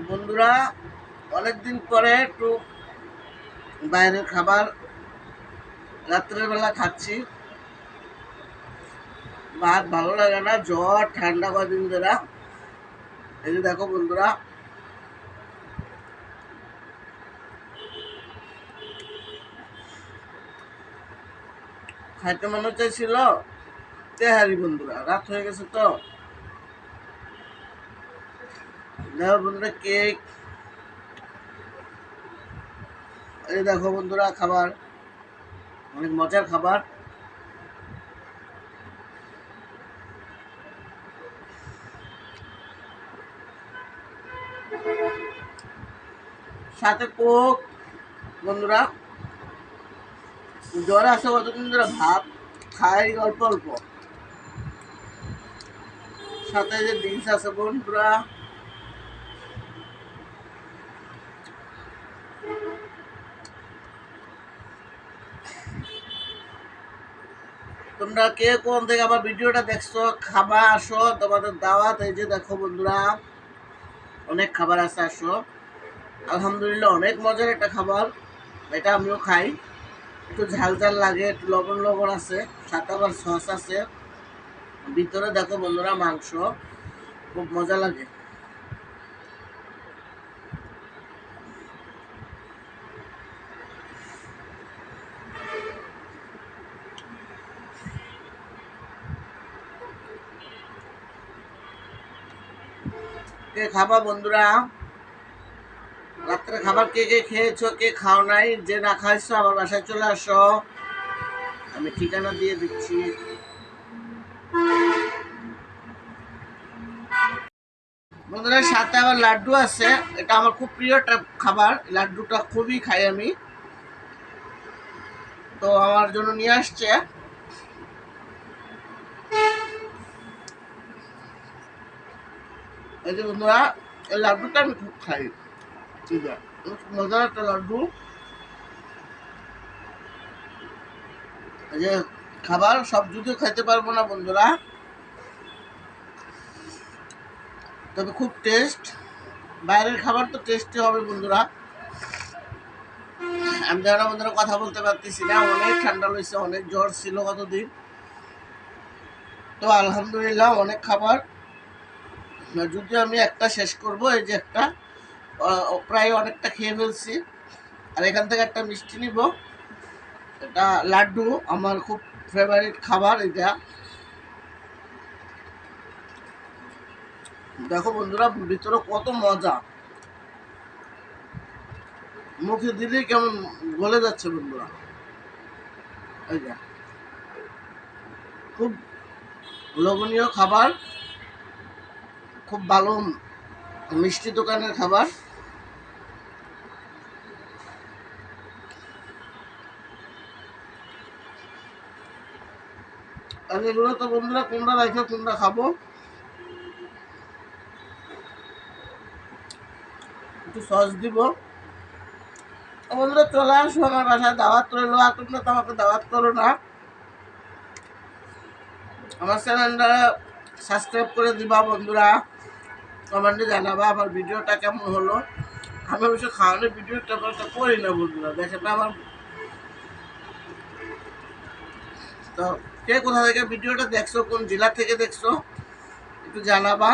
বন্ধুরা, অনেকদিন পরে একটু বাইরের খাবার রাত্রের বেলা খাচ্ছি। ভাত ভালো লাগে না, জ্বর ঠান্ডা কদিন ধরে। এই যে দেখো বন্ধুরা, খাইতে মনে চাইছিল তেহারি। বন্ধুরা, রাত হয়ে গেছে তো দেখো বন্ধুরা, কেক। এই দেখো বন্ধুরা, খাবার অনেক মজার খাবার। সাথে কোক। বন্ধুরা, জ্বর আসে কতদিন ধরে, ভাত খাই অল্প অল্প। সাথে যে ড্রিঙ্কস আছে বন্ধুরা, তোমরা কে কোন থেকে আমার ভিডিওটা দেখছো, খাবার আসো, তোমাদের দাওয়াত। এই যে দেখো বন্ধুরা, অনেক খাবার আছে, আসো। আলহামদুলিল্লাহ, অনেক মজার একটা খাবার। এটা আমিও খাই। একটু ঝাল ঝাল লাগে, একটু লবণ লবণ আছে, সাথে আবার সস আছে। ভিতরে দেখো বন্ধুরা, মাংস খুব মজা লাগে। কে খাবা বন্ধুরা? রাত্রে খাবার কে কে খেয়েছো, কে খাও নাই? যে না খাইছো আমার বাসায় চলে আসো, আমি ঠিকানা দিয়ে দিচ্ছি। বন্ধুরা, সাথে আবার লাড্ডু আছে। এটা আমার খুব প্রিয় একটা খাবার। লাড্ডুটা খুবই খাই আমি, তো আমার জন্য নিয়ে আসছে। এই যে বন্ধুরা, এই লাড্ডুটা আমি খুব খাই। ঠিক আছে, মজার একটা লাড্ডু। এই যে খাবার সব যদিও খাইতে পারবো না বন্ধুরা, তবে খুব টেস্ট। বাইরের খাবার তো টেস্টি হবে বন্ধুরা। আমি যারা বন্ধুরা কথা বলতে পারতেছি না, অনেক ঠান্ডা লইছে, অনেক জ্বর ছিল কতদিন। তো আলহামদুলিল্লাহ, অনেক খাবার। যদিও আমি একটা শেষ করব, এই যে একটা প্রায় অনেকটা খেয়ে ফেলছি। আর এখান থেকে একটা মিষ্টি নিব। এটা লাড্ডু, আমার খুব ফেভারিট খাবার এটা। দেখো বন্ধুরা, ভিতরে কত মজা, মুখে দিলেই কেমন গলে যাচ্ছে বন্ধুরা। এই যে খুব লোভনীয় খাবার, খুব ভালো মিষ্টি দোকানের খাবার। আর এগুলো তো বন্ধুরা কোনটা রাখে কোনটা খাবো, একটু সস দিব। বন্ধুরা, চলে আসো আমার বাসায়, দাওয়াত রইলো। আর তোমরা তো আমাকে দাওয়াত করো না। আমার চ্যানেলটা সাবস্ক্রাইব করে দিবা বন্ধুরা, কমেন্টে জানাবা আমার ভিডিওটা কেমন হলো। আমি অবশ্য খাওয়ানোর ভিডিও তেমন একটা করি না বন্ধুরা, দেখে না আমার। তো কে কোথা থেকে ভিডিওটা দেখছো, কোন জেলা থেকে দেখছো, একটু জানাবা।